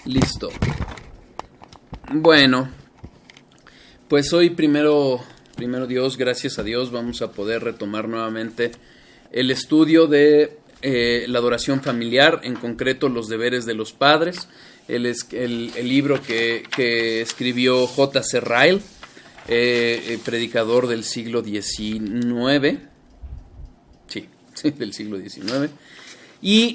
Listo. Bueno, pues hoy primero Dios, gracias a Dios, vamos a poder retomar nuevamente el estudio de la adoración familiar, en concreto los deberes de los padres. El libro que escribió J.C. Ryle, predicador del siglo XIX. Sí, del siglo XIX. Y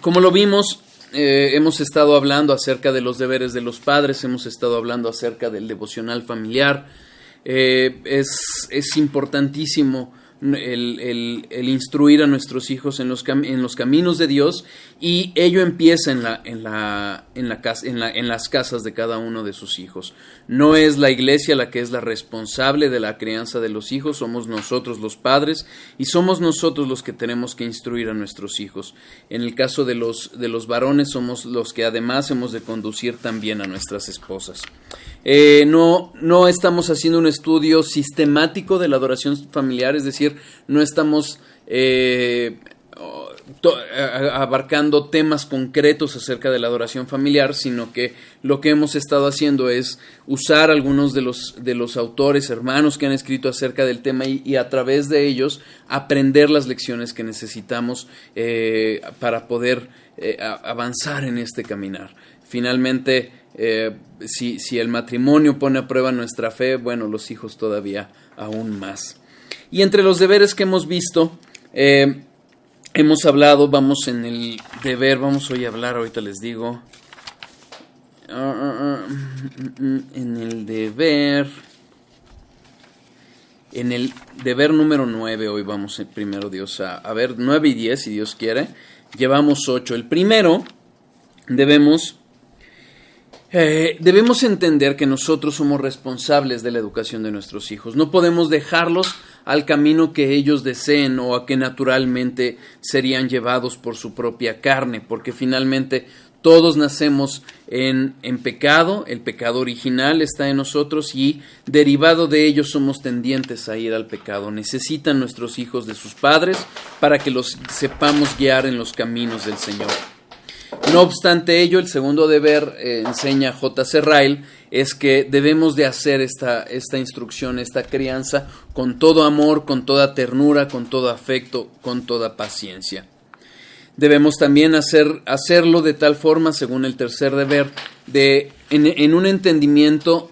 como lo vimos, hemos estado hablando acerca de los deberes de los padres, hemos estado hablando acerca del devocional familiar. Es importantísimo el instruir a nuestros hijos en los caminos de Dios, y ello empieza en las casas de cada uno de sus hijos. No es la iglesia la que es la responsable de la crianza de los hijos, somos nosotros los padres, y somos nosotros los que tenemos que instruir a nuestros hijos. En el caso de los varones, somos los que además hemos de conducir también a nuestras esposas. No estamos haciendo un estudio sistemático de la adoración familiar, es decir, no estamos abarcando temas concretos acerca de la adoración familiar, sino que lo que hemos estado haciendo es usar algunos de los autores, hermanos que han escrito acerca del tema, y a través de ellos aprender las lecciones que necesitamos para poder avanzar en este caminar. Finalmente, si el matrimonio pone a prueba nuestra fe, bueno, los hijos todavía aún más. Y entre los deberes que hemos visto, hemos hablado, vamos en el deber, vamos hoy a hablar, ahorita les digo, en el deber número 9, hoy vamos primero Dios a ver 9 y 10, si Dios quiere, llevamos 8. El primero, debemos entender que nosotros somos responsables de la educación de nuestros hijos. No podemos dejarlos al camino que ellos deseen o a que naturalmente serían llevados por su propia carne, porque finalmente todos nacemos en pecado, el pecado original está en nosotros y derivado de ello somos tendientes a ir al pecado. Necesitan nuestros hijos de sus padres para que los sepamos guiar en los caminos del Señor. No obstante ello, el segundo deber, enseña J.C. Ryle, es que debemos de hacer esta instrucción, esta crianza, con todo amor, con toda ternura, con todo afecto, con toda paciencia. Debemos también hacerlo de tal forma, según el tercer deber, en un entendimiento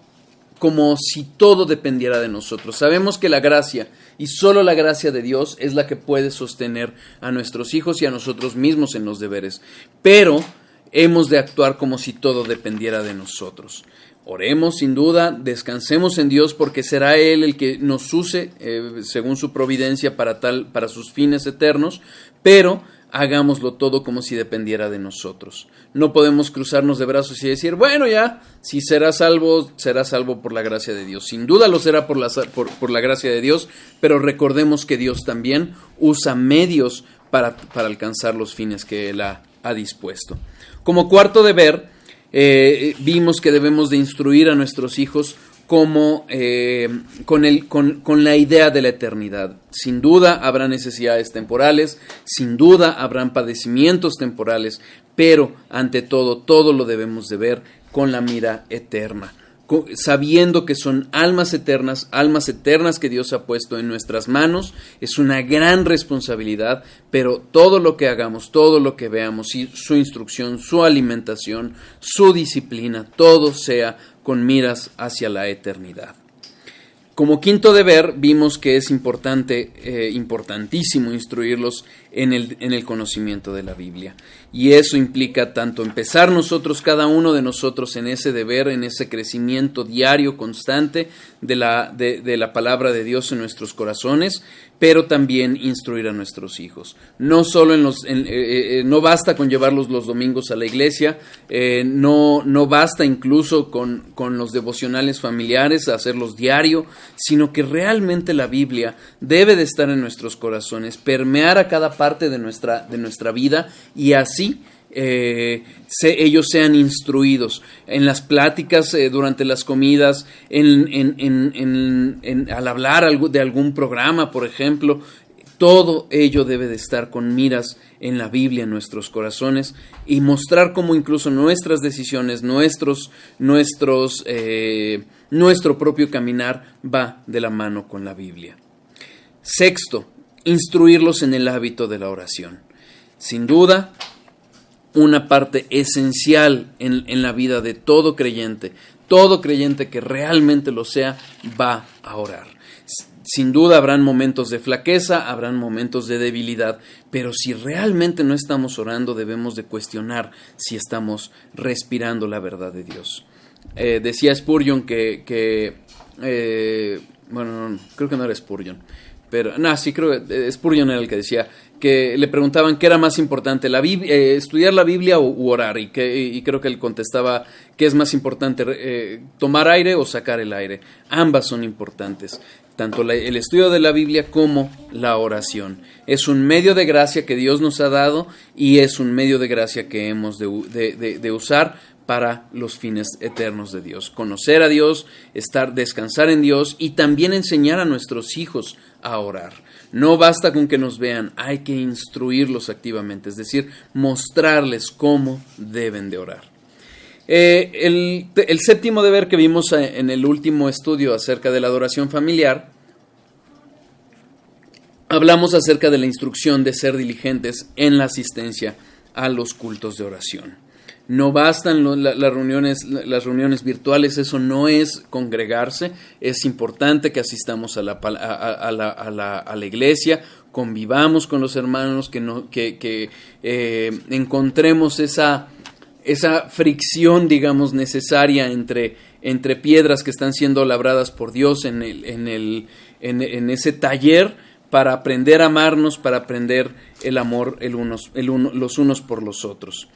como si todo dependiera de nosotros. Sabemos que la gracia, y solo la gracia de Dios, es la que puede sostener a nuestros hijos y a nosotros mismos en los deberes. Pero hemos de actuar como si todo dependiera de nosotros. Oremos sin duda, descansemos en Dios, porque será Él el que nos use según su providencia para sus fines eternos, pero hagámoslo todo como si dependiera de nosotros. No podemos cruzarnos de brazos y decir, bueno, ya, si será salvo por la gracia de Dios. Sin duda lo será por la gracia de Dios, pero recordemos que Dios también usa medios para alcanzar los fines que Él ha dispuesto. Como cuarto deber, vimos que debemos de instruir a nuestros hijos con la idea de la eternidad. Sin duda habrá necesidades temporales, sin duda habrán padecimientos temporales, pero ante todo lo debemos de ver con la mira eterna, sabiendo que son almas eternas que Dios ha puesto en nuestras manos. Es una gran responsabilidad, pero todo lo que hagamos, todo lo que veamos, su instrucción, su alimentación, su disciplina, todo sea con miras hacia la eternidad. Como quinto deber, vimos que es importantísimo instruirlos en el conocimiento de la Biblia. Y eso implica tanto empezar nosotros, cada uno de nosotros, en ese deber, en ese crecimiento diario, constante de la palabra de Dios en nuestros corazones, pero también instruir a nuestros hijos. No solo no basta con llevarlos los domingos a la iglesia, no basta incluso con los devocionales familiares, hacerlos diario, sino que realmente la Biblia debe de estar en nuestros corazones, permear a cada parte de nuestra vida, y así ellos sean instruidos en las pláticas, durante las comidas, al hablar de algún programa, por ejemplo. Todo ello debe de estar con miras en la Biblia, en nuestros corazones, y mostrar cómo incluso nuestras decisiones, nuestro propio caminar va de la mano con la Biblia. Sexto, instruirlos en el hábito de la oración. Sin duda, una parte esencial en la vida de todo creyente que realmente lo sea, va a orar. Sin duda habrán momentos de flaqueza, habrán momentos de debilidad, pero si realmente no estamos orando, debemos de cuestionar si estamos respirando la verdad de Dios. Decía Spurgeon creo que no era Spurgeon, pero creo que Spurgeon era el que decía que le preguntaban qué era más importante, estudiar la Biblia u orar, y creo que él contestaba qué es más importante, tomar aire o sacar el aire. Ambas son importantes, tanto el estudio de la Biblia como la oración. Es un medio de gracia que Dios nos ha dado y es un medio de gracia que hemos de usar para los fines eternos de Dios. Conocer a Dios, descansar en Dios y también enseñar a nuestros hijos a orar. No basta con que nos vean, hay que instruirlos activamente, es decir, mostrarles cómo deben de orar. El séptimo deber que vimos en el último estudio acerca de la adoración familiar, hablamos acerca de la instrucción de ser diligentes en la asistencia a los cultos de oración. No bastan las reuniones virtuales, eso no es congregarse, es importante que asistamos a la iglesia, convivamos con los hermanos, que encontremos esa fricción, digamos, necesaria entre piedras que están siendo labradas por Dios en ese taller para aprender a amarnos, para aprender el amor los unos por los otros.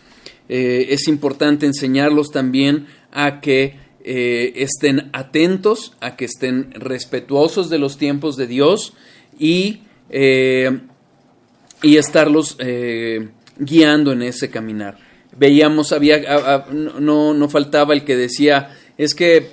Es importante enseñarlos también a que estén atentos, a que estén respetuosos de los tiempos de Dios y estarlos guiando en ese caminar. Veíamos, no faltaba el que decía, es que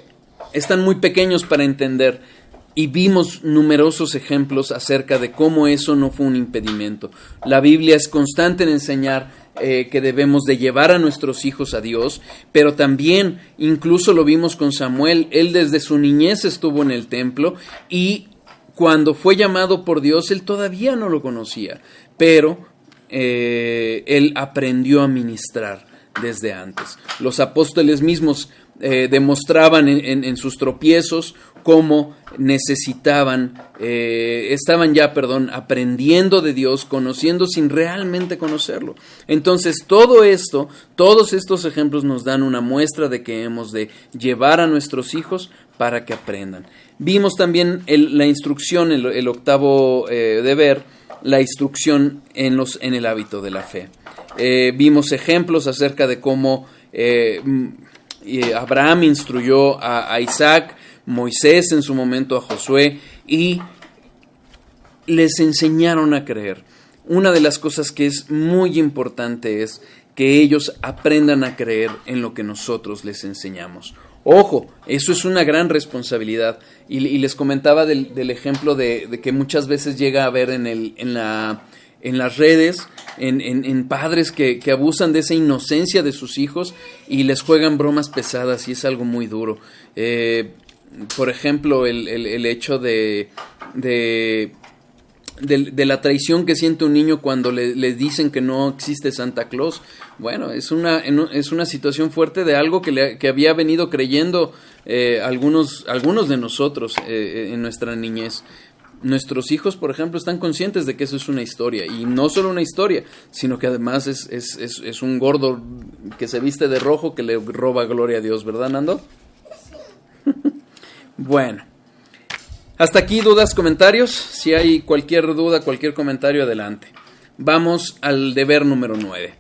están muy pequeños para entender, y vimos numerosos ejemplos acerca de cómo eso no fue un impedimento. La Biblia es constante en enseñar que debemos de llevar a nuestros hijos a Dios, pero también, incluso lo vimos con Samuel, él desde su niñez estuvo en el templo y cuando fue llamado por Dios, él todavía no lo conocía, pero él aprendió a ministrar desde antes. Los apóstoles mismos demostraban en sus tropiezos cómo estaban ya aprendiendo de Dios, conociendo sin realmente conocerlo. Entonces todos estos ejemplos nos dan una muestra de que hemos de llevar a nuestros hijos para que aprendan. Vimos también la instrucción, el octavo deber, la instrucción en el hábito de la fe. Vimos ejemplos acerca de cómo Abraham instruyó a Isaac, Moisés en su momento a Josué, y les enseñaron a creer. Una de las cosas que es muy importante es que ellos aprendan a creer en lo que nosotros les enseñamos. Ojo, eso es una gran responsabilidad. Y les comentaba del ejemplo de que muchas veces llega a haber en las redes, en padres que abusan de esa inocencia de sus hijos y les juegan bromas pesadas, y es algo muy duro. Por ejemplo, el hecho de la traición que siente un niño cuando le dicen que no existe Santa Claus. Bueno, es una situación fuerte de algo que había venido creyendo algunos de nosotros en nuestra niñez. Nuestros hijos, por ejemplo, están conscientes de que eso es una historia, y no solo una historia, sino que además es un gordo que se viste de rojo que le roba gloria a Dios, ¿verdad, Nando? Bueno, hasta aquí dudas, comentarios. Si hay cualquier duda, cualquier comentario, adelante. Vamos al deber número 9.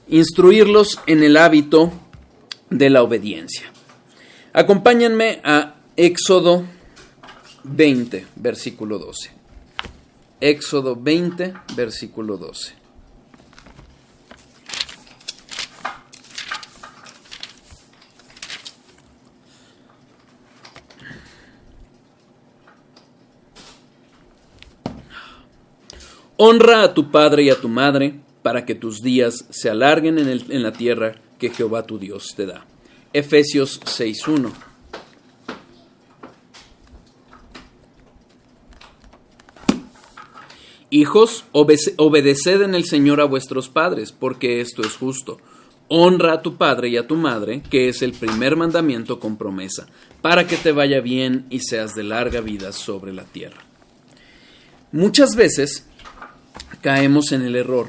Instruirlos en el hábito de la obediencia. Acompáñenme a Éxodo 20, versículo 12. Éxodo 20, versículo 12. Honra a tu padre y a tu madre, para que tus días se alarguen en la tierra que Jehová tu Dios te da. Efesios 6:1. Hijos, obedeced en el Señor a vuestros padres, porque esto es justo. Honra a tu padre y a tu madre, que es el primer mandamiento con promesa, para que te vaya bien y seas de larga vida sobre la tierra. Muchas veces caemos en el error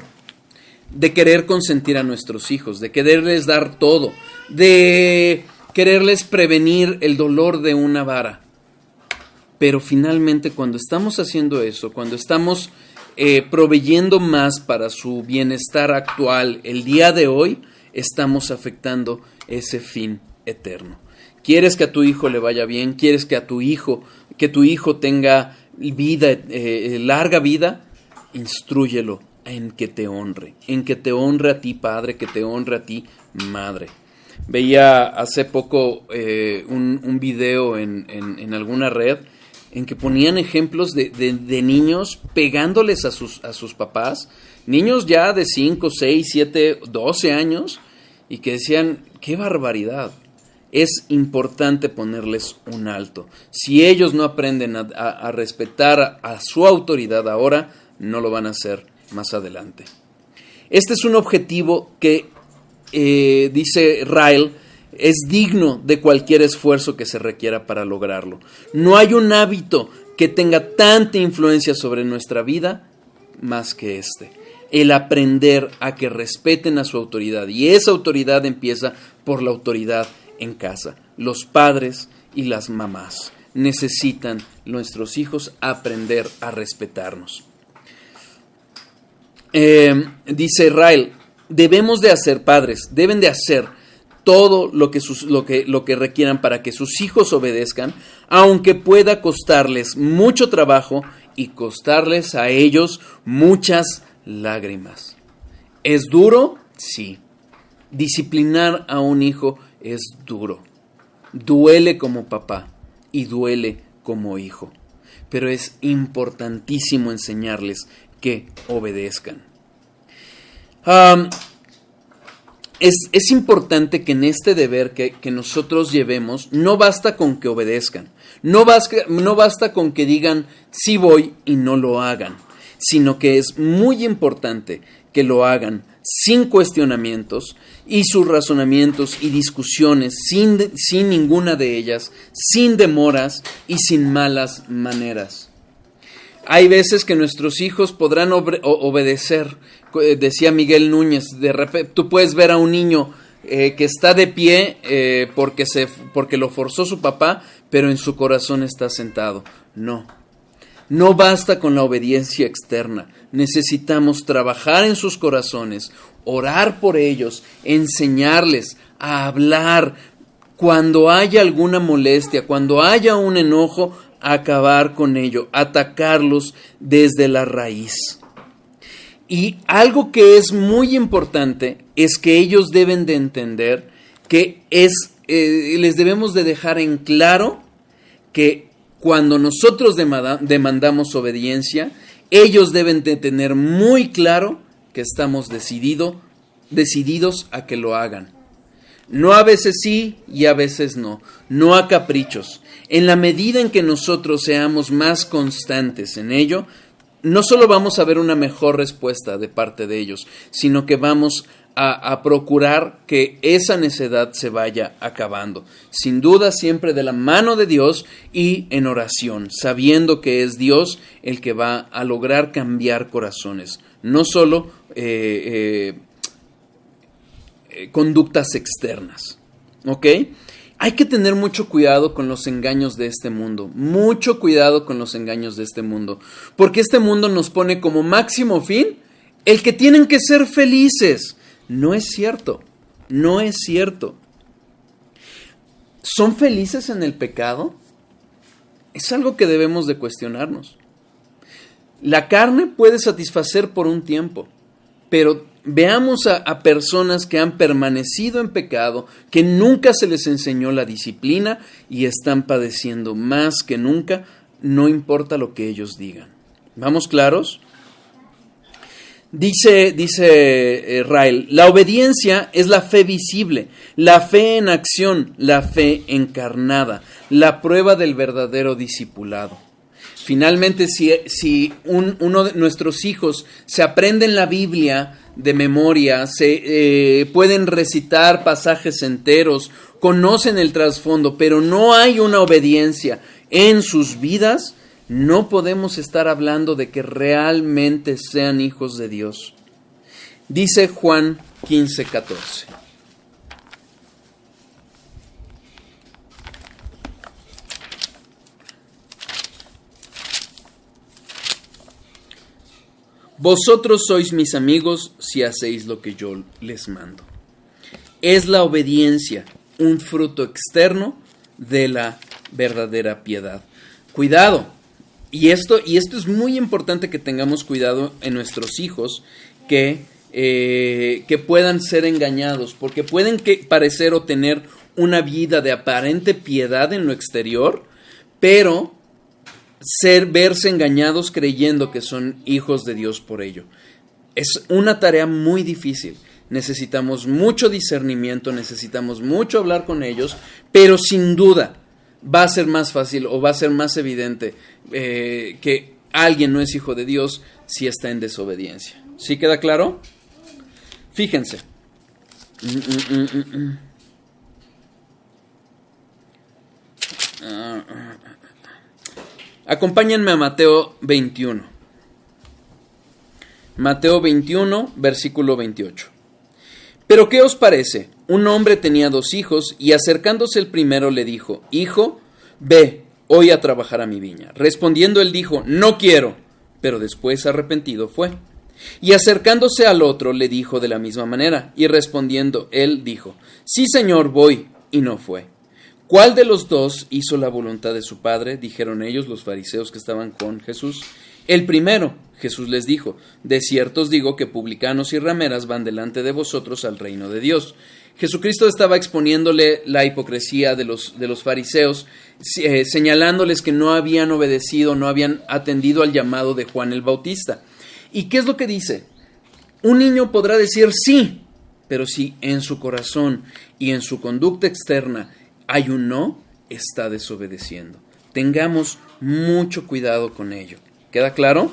de querer consentir a nuestros hijos, de quererles dar todo, de quererles prevenir el dolor de una vara. Pero finalmente, cuando estamos haciendo eso, cuando estamos proveyendo más para su bienestar actual el día de hoy, estamos afectando ese fin eterno. ¿Quieres que a tu hijo le vaya bien? ¿Quieres que tu hijo tenga vida, larga vida? Instrúyelo en que te honre a ti padre, que te honre a ti madre. Veía hace poco un video en alguna red en que ponían ejemplos de niños pegándoles a sus papás, niños ya de 5, 6, 7, 12 años, y que decían, ¡qué barbaridad! Es importante ponerles un alto. Si ellos no aprenden a respetar a su autoridad ahora, no lo van a hacer más adelante. Este es un objetivo que, dice Ryle, es digno de cualquier esfuerzo que se requiera para lograrlo. No hay un hábito que tenga tanta influencia sobre nuestra vida más que este. El aprender a que respeten a su autoridad. Y esa autoridad empieza por la autoridad en casa. Los padres y las mamás necesitan, nuestros hijos, aprender a respetarnos. Dice Ryle, deben de hacer todo lo que requieran para que sus hijos obedezcan, aunque pueda costarles mucho trabajo y costarles a ellos muchas lágrimas. ¿Es duro? Sí. Disciplinar a un hijo es duro. Duele como papá y duele como hijo. Pero es importantísimo enseñarles que obedezcan. Es importante que en este deber que nosotros llevemos, no basta con que obedezcan, no basta con que digan sí voy y no lo hagan, sino que es muy importante que lo hagan sin cuestionamientos y sus razonamientos y discusiones, sin ninguna de ellas, sin demoras y sin malas maneras. Hay veces que nuestros hijos podrán obedecer. Decía Miguel Núñez, de repente tú puedes ver a un niño que está de pie porque lo forzó su papá, pero en su corazón está sentado. No basta con la obediencia externa. Necesitamos trabajar en sus corazones, orar por ellos, enseñarles a hablar. Cuando haya alguna molestia, cuando haya un enojo, acabar con ello, atacarlos desde la raíz. Y algo que es muy importante es que ellos deben de entender que les debemos de dejar en claro que cuando nosotros demandamos obediencia, ellos deben de tener muy claro que estamos decididos a que lo hagan. No a veces sí y a veces no. No a caprichos. En la medida en que nosotros seamos más constantes en ello, no solo vamos a ver una mejor respuesta de parte de ellos, sino que vamos a procurar que esa necedad se vaya acabando. Sin duda, siempre de la mano de Dios y en oración, sabiendo que es Dios el que va a lograr cambiar corazones. No solo conductas externas. ¿Ok? Hay que tener mucho cuidado con los engaños de este mundo, mucho cuidado con los engaños de este mundo, porque este mundo nos pone como máximo fin el que tienen que ser felices. No es cierto, no es cierto. ¿Son felices en el pecado? Es algo que debemos de cuestionarnos. La carne puede satisfacer por un tiempo, pero veamos a personas que han permanecido en pecado, que nunca se les enseñó la disciplina y están padeciendo más que nunca, no importa lo que ellos digan. ¿Vamos claros? Dice Ryle, la obediencia es la fe visible, la fe en acción, la fe encarnada, la prueba del verdadero discipulado. Finalmente, si uno de nuestros hijos se aprenden la Biblia de memoria, pueden recitar pasajes enteros, conocen el trasfondo, pero no hay una obediencia en sus vidas, no podemos estar hablando de que realmente sean hijos de Dios. Dice Juan 15:14. Vosotros sois mis amigos si hacéis lo que yo les mando. Es la obediencia un fruto externo de la verdadera piedad. Cuidado. Y esto es muy importante que tengamos cuidado en nuestros hijos que puedan ser engañados, porque pueden parecer o tener una vida de aparente piedad en lo exterior, pero verse engañados creyendo que son hijos de Dios por ello. Es una tarea muy difícil. Necesitamos mucho discernimiento, necesitamos mucho hablar con ellos, pero sin duda va a ser más fácil o va a ser más evidente que alguien no es hijo de Dios si está en desobediencia. ¿Sí queda claro? Fíjense. Acompáñenme a Mateo 21. Mateo 21, versículo 28. ¿Pero qué os parece? Un hombre tenía 2 hijos y acercándose el primero le dijo: Hijo, ve hoy a trabajar a mi viña. Respondiendo él dijo: No quiero, pero después arrepentido fue. Y acercándose al otro le dijo de la misma manera, y respondiendo él dijo: Sí, Señor, voy, y no fue. ¿Cuál de los 2 hizo la voluntad de su padre? Dijeron ellos, los fariseos que estaban con Jesús. El primero. Jesús les dijo: De cierto os digo que publicanos y rameras van delante de vosotros al reino de Dios. Jesucristo estaba exponiéndole la hipocresía de los fariseos, señalándoles que no habían obedecido, no habían atendido al llamado de Juan el Bautista. ¿Y qué es lo que dice? Un niño podrá decir sí, pero si en su corazón y en su conducta externa hay un no, está desobedeciendo. Tengamos mucho cuidado con ello. ¿Queda claro?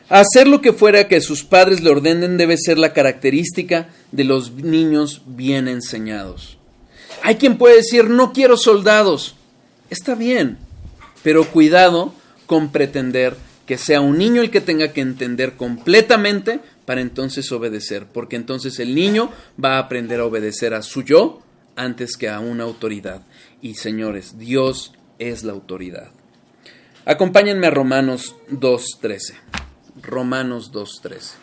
Hacer lo que fuera que sus padres le ordenen debe ser la característica de los niños bien enseñados. Hay quien puede decir: no quiero soldados. Está bien, pero cuidado con pretender que sea un niño el que tenga que entender completamente para entonces obedecer, porque entonces el niño va a aprender a obedecer a su yo antes que a una autoridad. Y señores, Dios es la autoridad. Acompáñenme a Romanos 2:13. Romanos 2:13.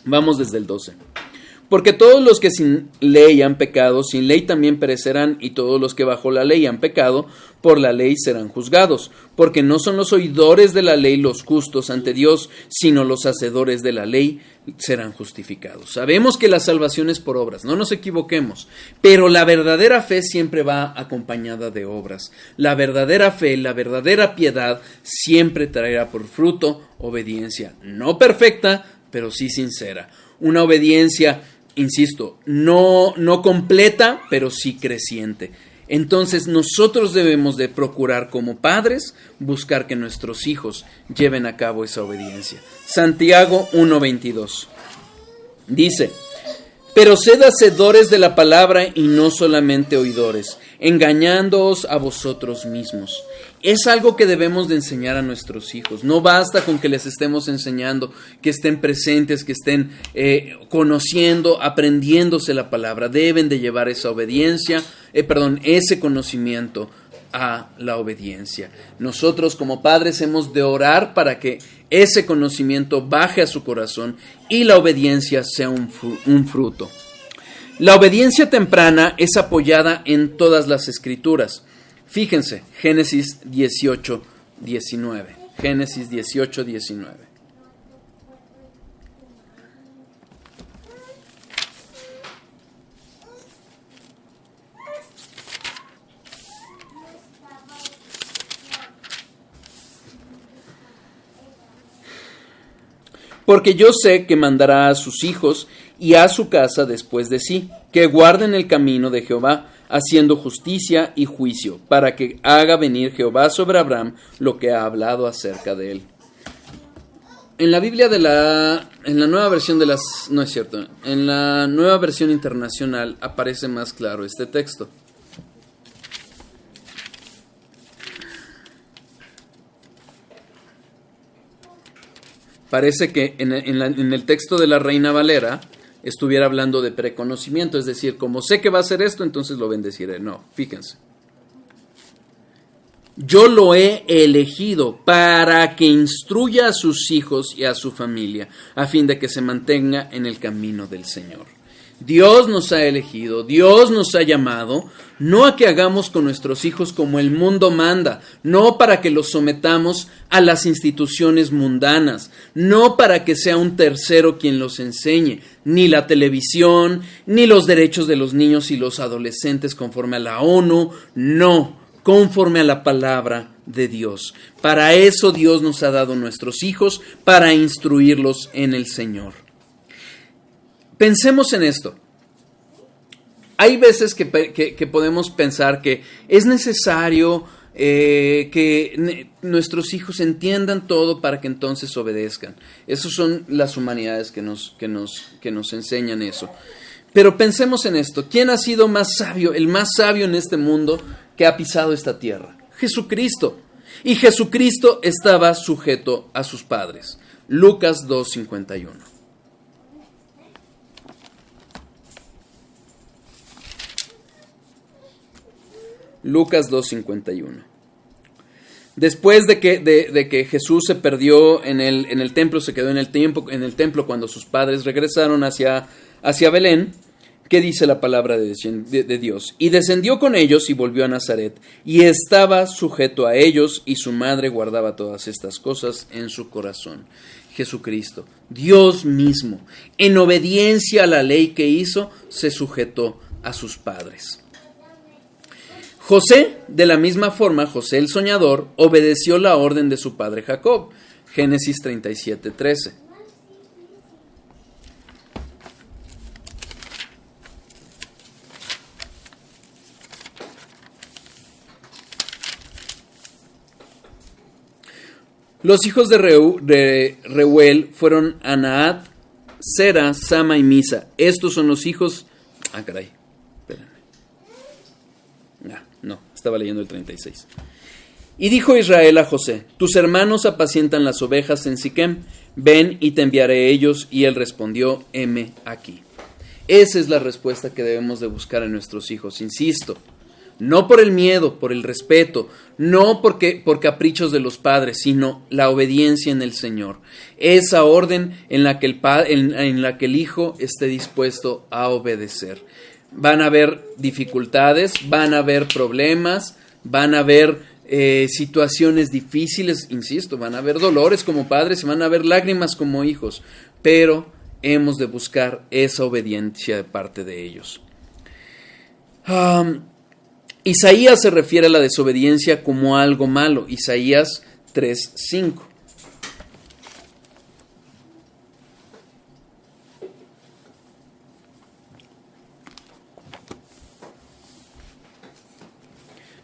Vamos desde el 12. Porque todos los que sin ley han pecado, sin ley también perecerán, y todos los que bajo la ley han pecado, por la ley serán juzgados. Porque no son los oidores de la ley los justos ante Dios, sino los hacedores de la ley serán justificados. Sabemos que la salvación es por obras, no nos equivoquemos, pero la verdadera fe siempre va acompañada de obras. La verdadera fe, la verdadera piedad siempre traerá por fruto obediencia, no perfecta, pero sí sincera. Una obediencia, insisto, no completa, pero sí creciente. Entonces nosotros debemos de procurar como padres buscar que nuestros hijos lleven a cabo esa obediencia. Santiago 1:22 dice: Pero sed hacedores de la palabra y no solamente oidores, engañándoos a vosotros mismos. Es algo que debemos de enseñar a nuestros hijos. No basta con que les estemos enseñando, que estén presentes, que estén conociendo, aprendiéndose la palabra. Deben de llevar esa obediencia, ese conocimiento a la obediencia. Nosotros como padres hemos de orar para que ese conocimiento baje a su corazón y la obediencia sea un fruto. La obediencia temprana es apoyada en todas las escrituras. Fíjense, Génesis 18:19. Génesis 18:19. Porque yo sé que mandará a sus hijos y a su casa después de sí, que guarden el camino de Jehová, haciendo justicia y juicio, para que haga venir Jehová sobre Abraham lo que ha hablado acerca de él. En la Biblia en la nueva versión no es cierto, en la nueva versión internacional aparece más claro este texto. Parece que en el texto de la Reina Valera estuviera hablando de preconocimiento, es decir, como sé que va a hacer esto, entonces lo bendeciré. No, fíjense. Yo lo he elegido para que instruya a sus hijos y a su familia, a fin de que se mantenga en el camino del Señor. Dios nos ha elegido, Dios nos ha llamado, no a que hagamos con nuestros hijos como el mundo manda, no para que los sometamos a las instituciones mundanas, no para que sea un tercero quien los enseñe, ni la televisión, ni los derechos de los niños y los adolescentes conforme a la ONU, no, conforme a la palabra de Dios. Para eso Dios nos ha dado nuestros hijos, para instruirlos en el Señor. Pensemos en esto. Hay veces que podemos pensar que es necesario que nuestros hijos entiendan todo para que entonces obedezcan. Esas son las humanidades que nos enseñan eso. Pero pensemos en esto. ¿Quién ha sido más sabio, el más sabio en este mundo que ha pisado esta tierra? Jesucristo. Y Jesucristo estaba sujeto a sus padres. Lucas 2:51. Lucas 2:51. Después de que Jesús se perdió en el templo, se quedó en el templo cuando sus padres regresaron hacia Belén, ¿qué dice la palabra de Dios? Y descendió con ellos y volvió a Nazaret, y estaba sujeto a ellos, y su madre guardaba todas estas cosas en su corazón. Jesucristo, Dios mismo, en obediencia a la ley que hizo, se sujetó a sus padres. José, de la misma forma, José el soñador, obedeció la orden de su padre Jacob. Génesis 37:13. Los hijos de Reuel fueron Anaat, Sera, Sama y Misa. Estos son los hijos... caray, espérenme. No, estaba leyendo el 36. Y dijo Israel a José: tus hermanos apacientan las ovejas en Siquem, ven y te enviaré ellos. Y él respondió: heme aquí. Esa es la respuesta que debemos de buscar en nuestros hijos, insisto. No por el miedo, por el respeto, no por caprichos de los padres, sino la obediencia en el Señor. Esa orden en la que el hijo esté dispuesto a obedecer. Van a haber dificultades, van a haber problemas, van a haber situaciones difíciles, insisto, van a haber dolores como padres, van a haber lágrimas como hijos, pero hemos de buscar esa obediencia de parte de ellos. Isaías se refiere a la desobediencia como algo malo. Isaías 3:5.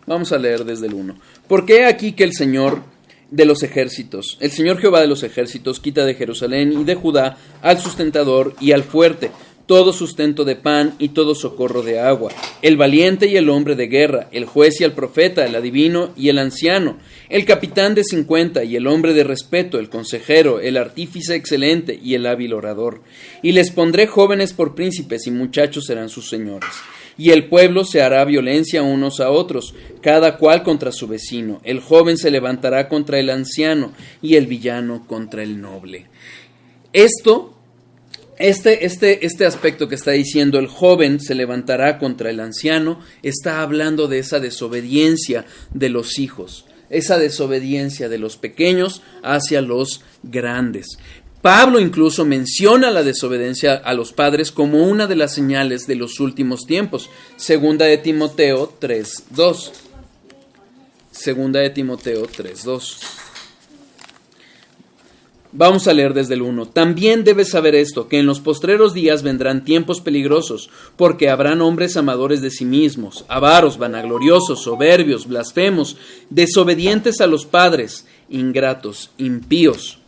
Vamos a leer desde el 1. Porque he aquí que el Señor de los ejércitos, el Señor Jehová de los ejércitos, quita de Jerusalén y de Judá al sustentador y al fuerte, todo sustento de pan y todo socorro de agua, el valiente y el hombre de guerra, el juez y el profeta, el adivino y el anciano, el capitán de 50 y el hombre de respeto, el consejero, el artífice excelente y el hábil orador. Y les pondré jóvenes por príncipes y muchachos serán sus señores. Y el pueblo se hará violencia unos a otros, cada cual contra su vecino. El joven se levantará contra el anciano y el villano contra el noble. Este aspecto que está diciendo el joven se levantará contra el anciano, está hablando de esa desobediencia de los hijos, esa desobediencia de los pequeños hacia los grandes. Pablo incluso menciona la desobediencia a los padres como una de las señales de los últimos tiempos. Segunda de Timoteo 3:2. Segunda de Timoteo 3:2. Vamos a leer desde el 1. También debes saber esto, que en los postreros días vendrán tiempos peligrosos, porque habrán hombres amadores de sí mismos, avaros, vanagloriosos, soberbios, blasfemos, desobedientes a los padres, ingratos, impíos,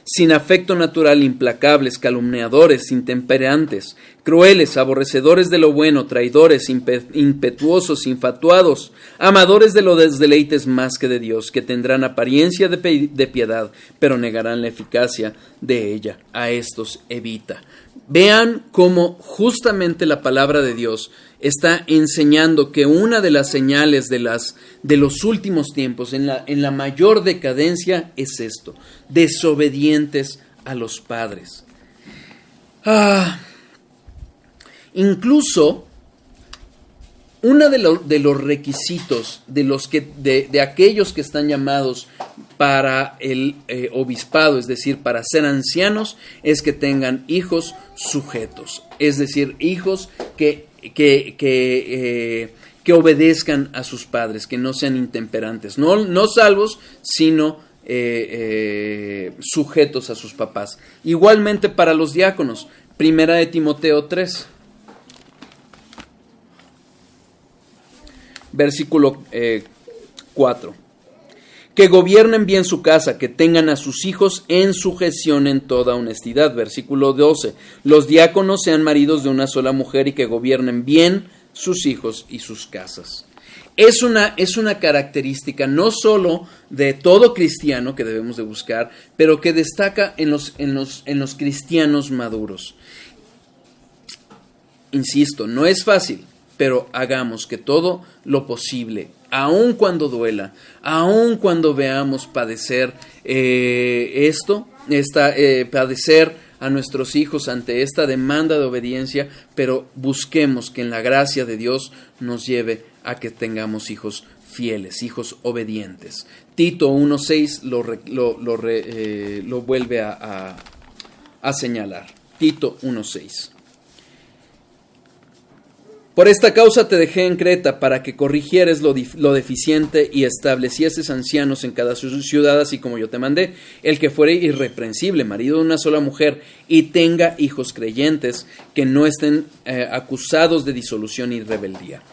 sin afecto natural, implacables, calumniadores, intemperantes, crueles, aborrecedores de lo bueno, traidores, impetuosos, infatuados, amadores de los deleites más que de Dios, que tendrán apariencia de piedad, pero negarán la eficacia de ella. A estos evita. Vean cómo justamente la palabra de Dios está enseñando que una de las señales de los últimos tiempos, en la mayor decadencia, es esto: desobedientes a los padres. Incluso uno de los requisitos de aquellos que están llamados para el obispado, es decir, para ser ancianos, es que tengan hijos sujetos, es decir, hijos que obedezcan a sus padres, que no sean intemperantes, no salvos, sino sujetos a sus papás. Igualmente para los diáconos, 1 de Timoteo 3. Versículo 4. Que gobiernen bien su casa, que tengan a sus hijos en sujeción en toda honestidad. Versículo 12. Los diáconos sean maridos de una sola mujer y que gobiernen bien sus hijos y sus casas. Es una característica no solo de todo cristiano que debemos de buscar, pero que destaca en los cristianos maduros. Insisto, no es fácil, pero hagamos que todo lo posible, aun cuando duela, aun cuando veamos padecer padecer a nuestros hijos ante esta demanda de obediencia, pero busquemos que en la gracia de Dios nos lleve a que tengamos hijos fieles, hijos obedientes. Tito 1:6 lo vuelve a señalar. Tito 1:6. Por esta causa te dejé en Creta, para que corrigieres lo deficiente y establecieses ancianos en cada ciudad, así como yo te mandé, el que fuere irreprensible, marido de una sola mujer, y tenga hijos creyentes, que no estén acusados de disolución y rebeldía.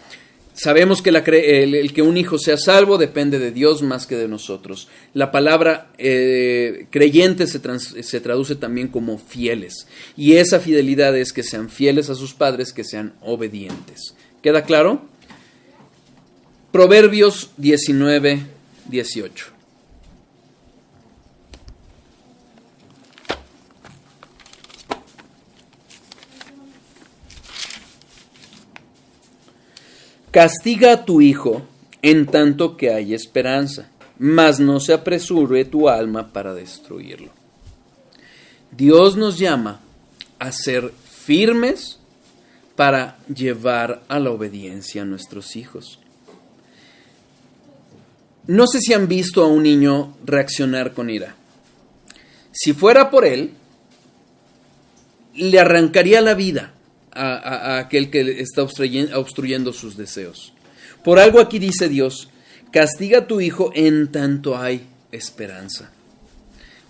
Sabemos que el que un hijo sea salvo depende de Dios más que de nosotros. La palabra creyente se traduce también como fieles. Y esa fidelidad es que sean fieles a sus padres, que sean obedientes. ¿Queda claro? Proverbios 19:18. Castiga a tu hijo en tanto que hay esperanza, mas no se apresure tu alma para destruirlo. Dios nos llama a ser firmes para llevar a la obediencia a nuestros hijos. No sé si han visto a un niño reaccionar con ira. Si fuera por él, le arrancaría la vida a aquel que está obstruyendo sus deseos. Por algo aquí dice Dios: castiga a tu hijo en tanto hay esperanza.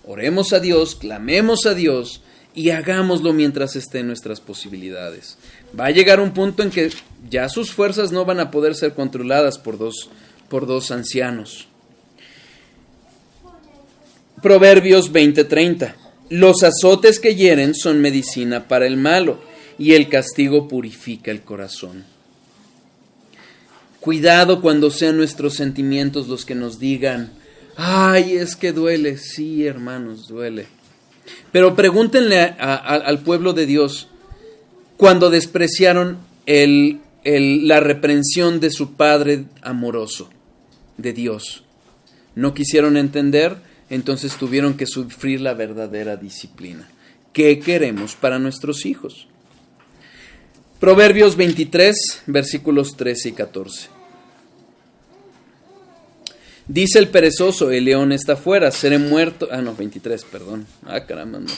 Oremos a Dios, clamemos a Dios y hagámoslo mientras esté en nuestras posibilidades. Va a llegar un punto en que ya sus fuerzas no van a poder ser controladas por dos ancianos. Proverbios 20:30. Los azotes que hieren son medicina para el malo, y el castigo purifica el corazón. Cuidado cuando sean nuestros sentimientos los que nos digan: ay, es que duele. Sí, hermanos, duele. Pero pregúntenle al pueblo de Dios, cuando despreciaron la reprensión de su Padre amoroso, de Dios. No quisieron entender, entonces tuvieron que sufrir la verdadera disciplina. ¿Qué queremos para nuestros hijos? Proverbios 23, versículos 13 y 14. Dice el perezoso: el león está fuera, seré muerto. 23, perdón. Caramba, no.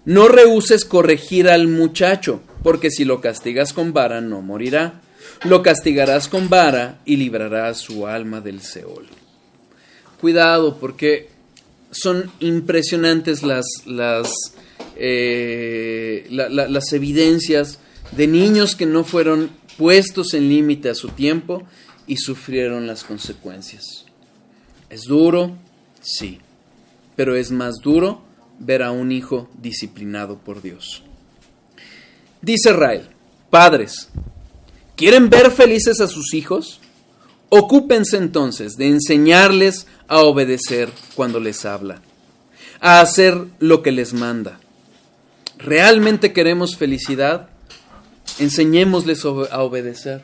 No rehúses corregir al muchacho, porque si lo castigas con vara no morirá. Lo castigarás con vara y librarás su alma del Seol. Cuidado, porque son impresionantes las evidencias de niños que no fueron puestos en límite a su tiempo y sufrieron las consecuencias. ¿Es duro? Sí, pero es más duro ver a un hijo disciplinado por Dios. Dice Rael: padres, ¿quieren ver felices a sus hijos? Ocúpense entonces de enseñarles a obedecer cuando les habla, a hacer lo que les manda. ¿Realmente queremos felicidad? Enseñémosles a obedecer.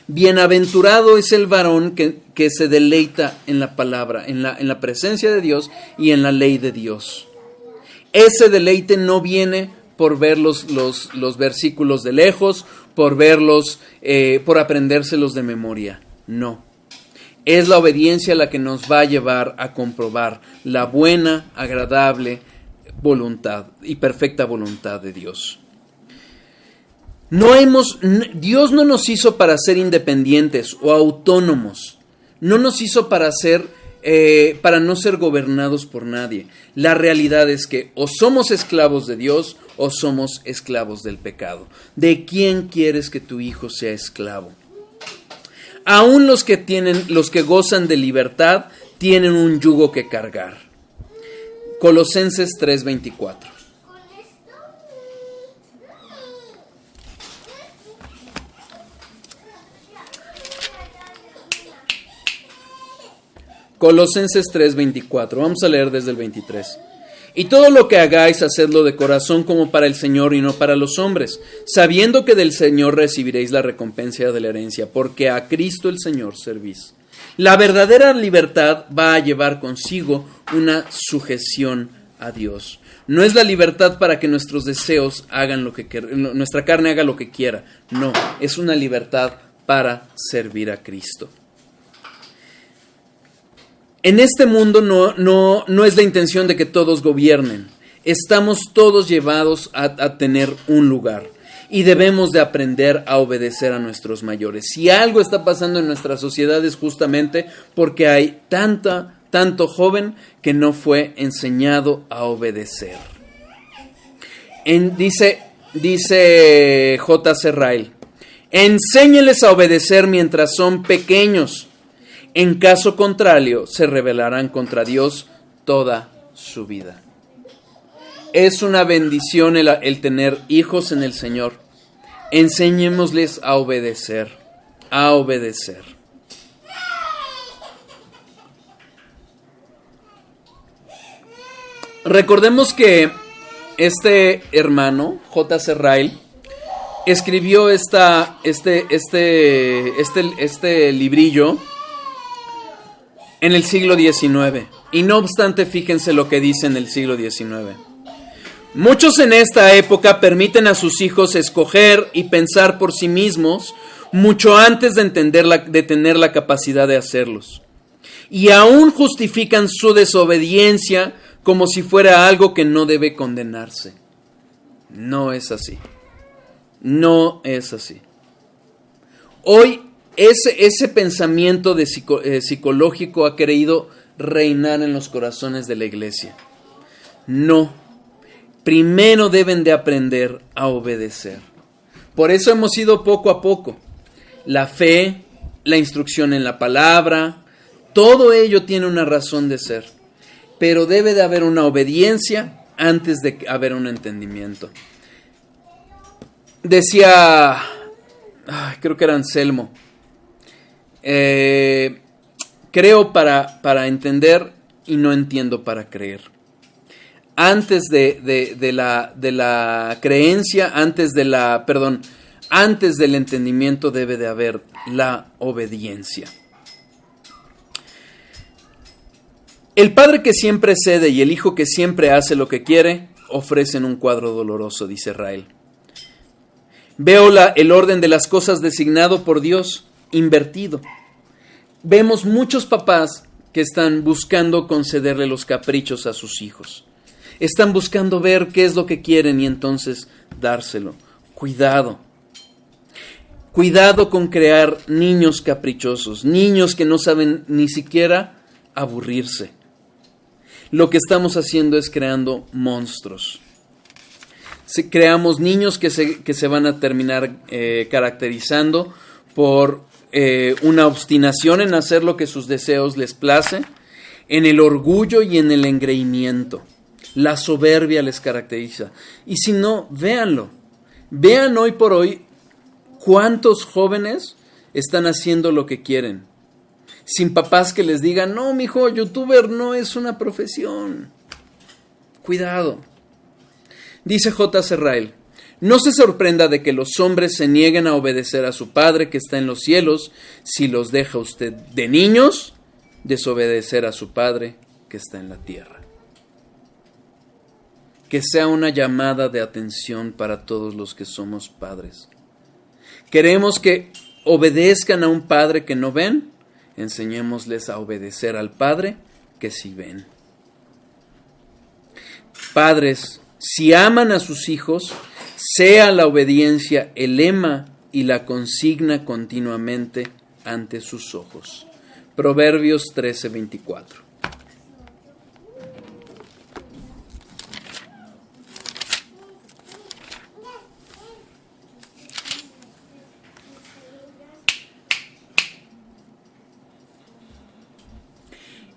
Bienaventurado es el varón que se deleita en la palabra, en la presencia de Dios y en la ley de Dios. Ese deleite no viene por ver los versículos de lejos, por verlos, por aprendérselos de memoria. No. Es la obediencia la que nos va a llevar a comprobar la buena, agradable voluntad y perfecta voluntad de Dios. Dios no nos hizo para ser independientes o autónomos. No nos hizo para no ser gobernados por nadie. La realidad es que o somos esclavos de Dios o somos esclavos del pecado. ¿De quién quieres que tu hijo sea esclavo? Aún los que gozan de libertad tienen un yugo que cargar. Colosenses 3:24. Colosenses 3:24. Vamos a leer desde el 23. Y todo lo que hagáis, hacedlo de corazón como para el Señor y no para los hombres, sabiendo que del Señor recibiréis la recompensa de la herencia, porque a Cristo el Señor servís. La verdadera libertad va a llevar consigo una sujeción a Dios. No es la libertad para que nuestros deseos hagan nuestra carne haga lo que quiera. No, es una libertad para servir a Cristo. En este mundo no es la intención de que todos gobiernen. Estamos todos llevados a tener un lugar y debemos de aprender a obedecer a nuestros mayores. Si algo está pasando en nuestra sociedad es justamente porque hay tanto joven que no fue enseñado a obedecer. Dice J.C. Ryle: enséñeles a obedecer mientras son pequeños. En caso contrario, se rebelarán contra Dios toda su vida. Es una bendición el tener hijos en el Señor. Enseñémosles a obedecer, a obedecer. Recordemos que este hermano, J.C. Ryle, escribió este librillo en el siglo XIX. Y no obstante, fíjense lo que dice en el siglo XIX. Muchos en esta época permiten a sus hijos escoger y pensar por sí mismos mucho antes de tener la capacidad de hacerlos. Y aún justifican su desobediencia como si fuera algo que no debe condenarse. No es así. No es así. Hoy ese pensamiento psicológico ha querido reinar en los corazones de la iglesia. No. Primero deben de aprender a obedecer. Por eso hemos ido poco a poco. La fe, la instrucción en la palabra, todo ello tiene una razón de ser. Pero debe de haber una obediencia antes de haber un entendimiento. Decía, creo que era Anselmo, creo para entender y no entiendo para creer. Antes de la creencia, antes del entendimiento debe de haber la obediencia. El padre que siempre cede y el hijo que siempre hace lo que quiere ofrecen un cuadro doloroso, dice Ryle. Veo el orden de las cosas designado por Dios invertido. Vemos muchos papás que están buscando concederle los caprichos a sus hijos. Están buscando ver qué es lo que quieren y entonces dárselo. Cuidado. Cuidado con crear niños caprichosos, niños que no saben ni siquiera aburrirse. lo que estamos haciendo es creando monstruos. Creamos niños que se van a terminar caracterizando por una obstinación en hacer lo que sus deseos les place, en el orgullo y en el engreimiento. La soberbia les caracteriza. Y si no, véanlo. Vean hoy por hoy cuántos jóvenes están haciendo lo que quieren, sin papás que les digan, no, mijo, youtuber no es una profesión. Cuidado. Dice J. Serrael, no se sorprenda de que los hombres se nieguen a obedecer a su Padre que está en los cielos, si los deja usted de niños desobedecer a su Padre que está en la tierra. Que sea una llamada de atención para todos los que somos padres. Queremos que obedezcan a un Padre que no ven, enseñémosles a obedecer al Padre que sí ven. Padres, si aman a sus hijos, sea la obediencia el lema y la consigna continuamente ante sus ojos. Proverbios 13:24.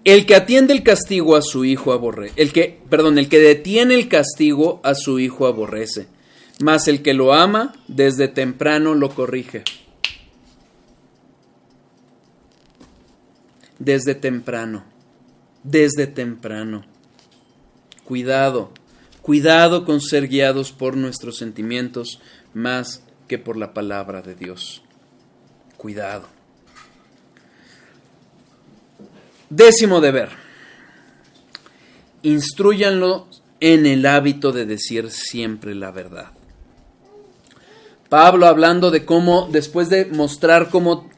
El que atiende el castigo a su hijo aborrece. El que detiene el castigo a su hijo aborrece, mas el que lo ama desde temprano lo corrige. Desde temprano. Cuidado con ser guiados por nuestros sentimientos más que por la palabra de Dios. Cuidado. 10º deber. Instrúyanlo en el hábito de decir siempre la verdad. Pablo, hablando de cómo, después de mostrar cómo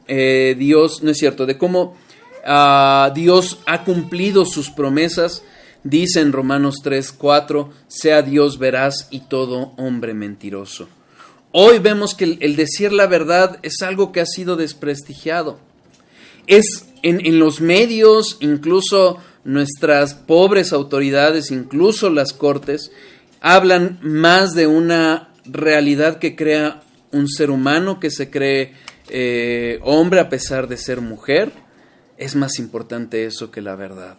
Dios ha cumplido sus promesas, dice en Romanos 3:4, sea Dios veraz y todo hombre mentiroso. Hoy vemos que el decir la verdad es algo que ha sido desprestigiado. Es en los medios, incluso nuestras pobres autoridades, incluso las cortes, hablan más de una realidad que crea un ser humano que se cree hombre a pesar de ser mujer. Es más importante eso que la verdad.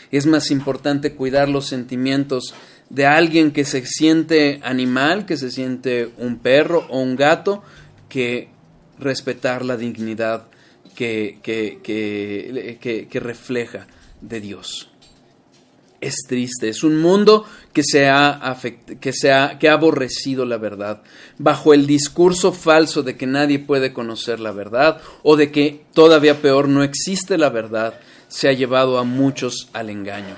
Es más importante cuidar los sentimientos de alguien que se siente animal, que se siente un perro o un gato, que respetar la dignidad que refleja de Dios. Es triste, es un mundo que ha aborrecido la verdad, bajo el discurso falso de que nadie puede conocer la verdad, o de que, todavía peor, no existe la verdad, se ha llevado a muchos al engaño.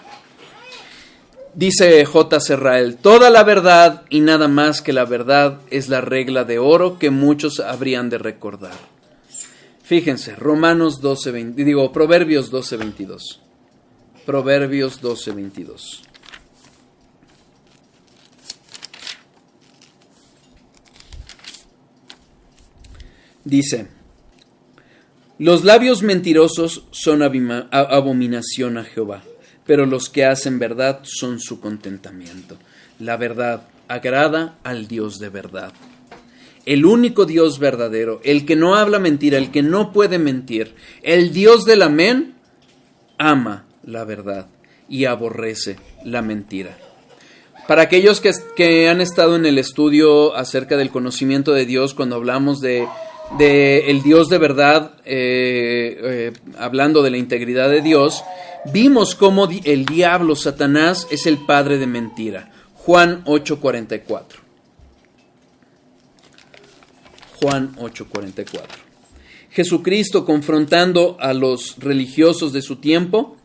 Dice J. Serrael, toda la verdad y nada más que la verdad es la regla de oro que muchos habrían de recordar. Fíjense, Proverbios 12:22. Proverbios 12:22. Dice, los labios mentirosos son abominación a Jehová, pero los que hacen verdad son su contentamiento. La verdad agrada al Dios de verdad. El único Dios verdadero, el que no habla mentira, el que no puede mentir, el Dios del amén, ama la verdad y aborrece la mentira. Para aquellos que han estado en el estudio acerca del conocimiento de Dios, cuando hablamos de el Dios de verdad, hablando de la integridad de Dios, vimos cómo el diablo, Satanás, es el padre de mentira. Juan 8:44. Juan 8:44. Jesucristo, confrontando a los religiosos de su tiempo,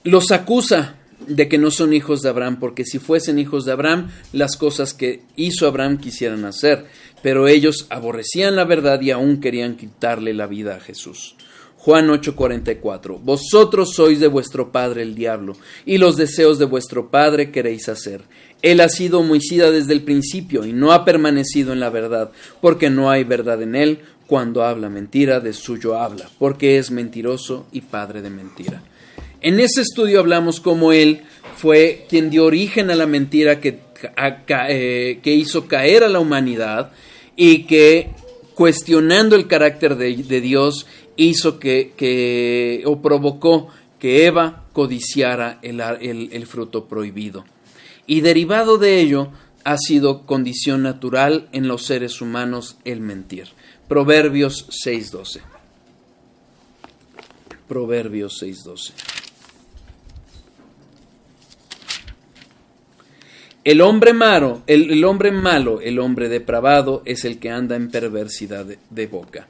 los acusa de que no son hijos de Abraham, porque si fuesen hijos de Abraham, las cosas que hizo Abraham quisieran hacer, pero ellos aborrecían la verdad y aún querían quitarle la vida a Jesús. Juan 8:44. Vosotros sois de vuestro padre el diablo, y los deseos de vuestro padre queréis hacer. Él ha sido homicida desde el principio y no ha permanecido en la verdad, porque no hay verdad en él. Cuando habla mentira, de suyo habla, porque es mentiroso y padre de mentira. En ese estudio hablamos cómo él fue quien dio origen a la mentira que hizo caer a la humanidad y que, cuestionando el carácter de Dios, hizo o provocó que Eva codiciara el fruto prohibido. Y derivado de ello ha sido condición natural en los seres humanos el mentir. Proverbios 6:12. Proverbios 6:12. El hombre malo, el hombre depravado, es el que anda en perversidad de boca.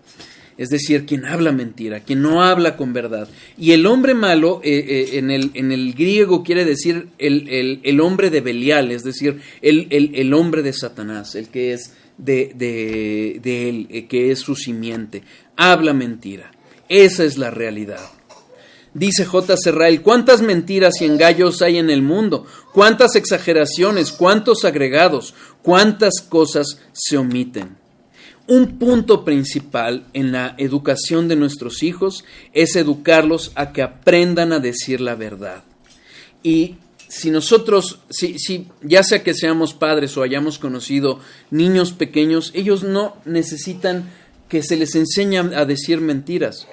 Es decir, quien habla mentira, quien no habla con verdad. Y el hombre malo, en el griego quiere decir el hombre de Belial, es decir, el hombre de Satanás, el que es de él, que es su simiente. Habla mentira. Esa es la realidad. Dice J.C. Ryle, ¿cuántas mentiras y engaños hay en el mundo? ¿Cuántas exageraciones? ¿Cuántos agregados? ¿Cuántas cosas se omiten? Un punto principal en la educación de nuestros hijos es educarlos a que aprendan a decir la verdad. Y si nosotros, ya sea que seamos padres o hayamos conocido niños pequeños, ellos no necesitan que se les enseñe a decir mentiras.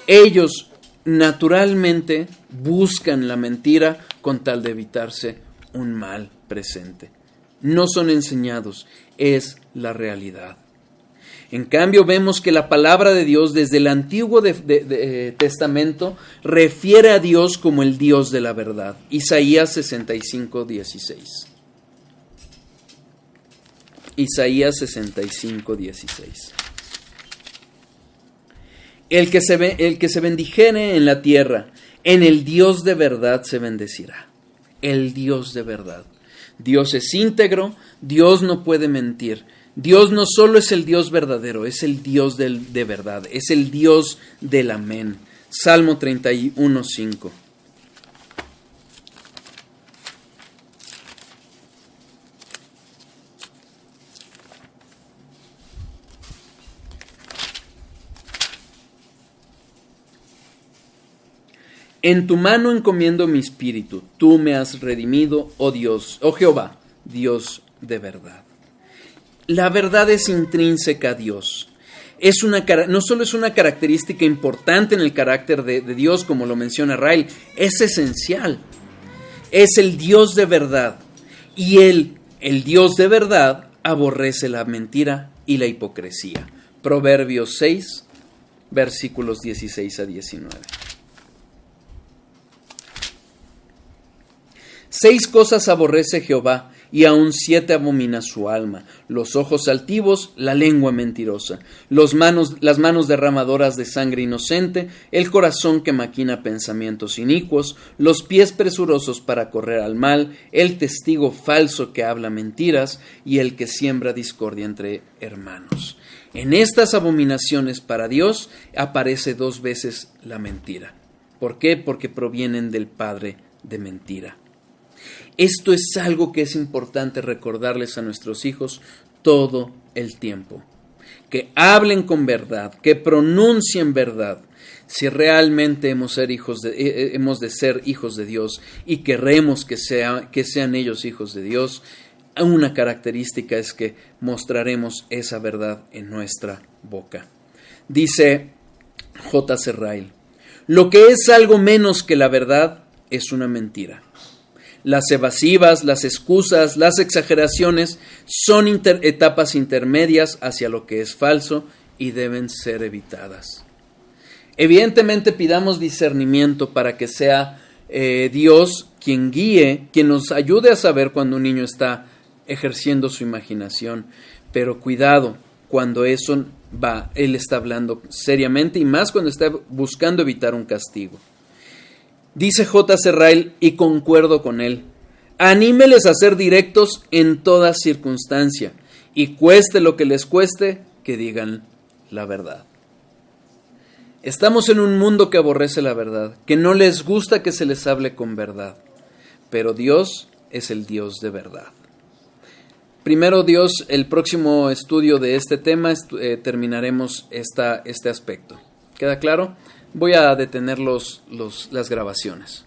Ellos naturalmente buscan la mentira con tal de evitarse un mal presente. No son enseñados, es la realidad. En cambio, vemos que la palabra de Dios desde el Antiguo Testamento refiere a Dios como el Dios de la verdad. Isaías 65:16. Isaías 65:16. El que se bendijere en la tierra, en el Dios de verdad se bendecirá. El Dios de verdad. Dios es íntegro, Dios no puede mentir. Dios no solo es el Dios verdadero, es el Dios de verdad, es el Dios del amén. Salmo 31:5. En tu mano encomiendo mi espíritu, tú me has redimido, oh Dios, oh Jehová, Dios de verdad. La verdad es intrínseca a Dios. No solo es una característica importante en el carácter de Dios, como lo menciona Ryle, es esencial. Es el Dios de verdad. Y el Dios de verdad, aborrece la mentira y la hipocresía. Proverbios 6, versículos 16 a 19. 6 cosas aborrece Jehová, y aun 7 abomina su alma: los ojos altivos, la lengua mentirosa, las manos derramadoras de sangre inocente, el corazón que maquina pensamientos inicuos, los pies presurosos para correr al mal, el testigo falso que habla mentiras, y el que siembra discordia entre hermanos. En estas abominaciones para Dios aparece 2 veces la mentira. ¿Por qué? Porque provienen del padre de mentira. Esto es algo que es importante recordarles a nuestros hijos todo el tiempo. Que hablen con verdad, que pronuncien verdad. Si realmente hemos de ser hijos de Dios y queremos que sean ellos hijos de Dios, una característica es que mostraremos esa verdad en nuestra boca. Dice J.C. Ryle, lo que es algo menos que la verdad es una mentira. Las evasivas, las excusas, las exageraciones son etapas intermedias hacia lo que es falso y deben ser evitadas. Evidentemente pidamos discernimiento para que sea Dios quien guíe, quien nos ayude a saber cuando un niño está ejerciendo su imaginación, pero cuidado cuando Él está hablando seriamente y más cuando está buscando evitar un castigo. Dice J.C. Ryle, y concuerdo con él, anímeles a ser directos en toda circunstancia, y cueste lo que les cueste, que digan la verdad. Estamos en un mundo que aborrece la verdad, que no les gusta que se les hable con verdad, pero Dios es el Dios de verdad. Primero Dios, el próximo estudio de este tema terminaremos este aspecto. ¿Queda claro? Voy a detener las grabaciones.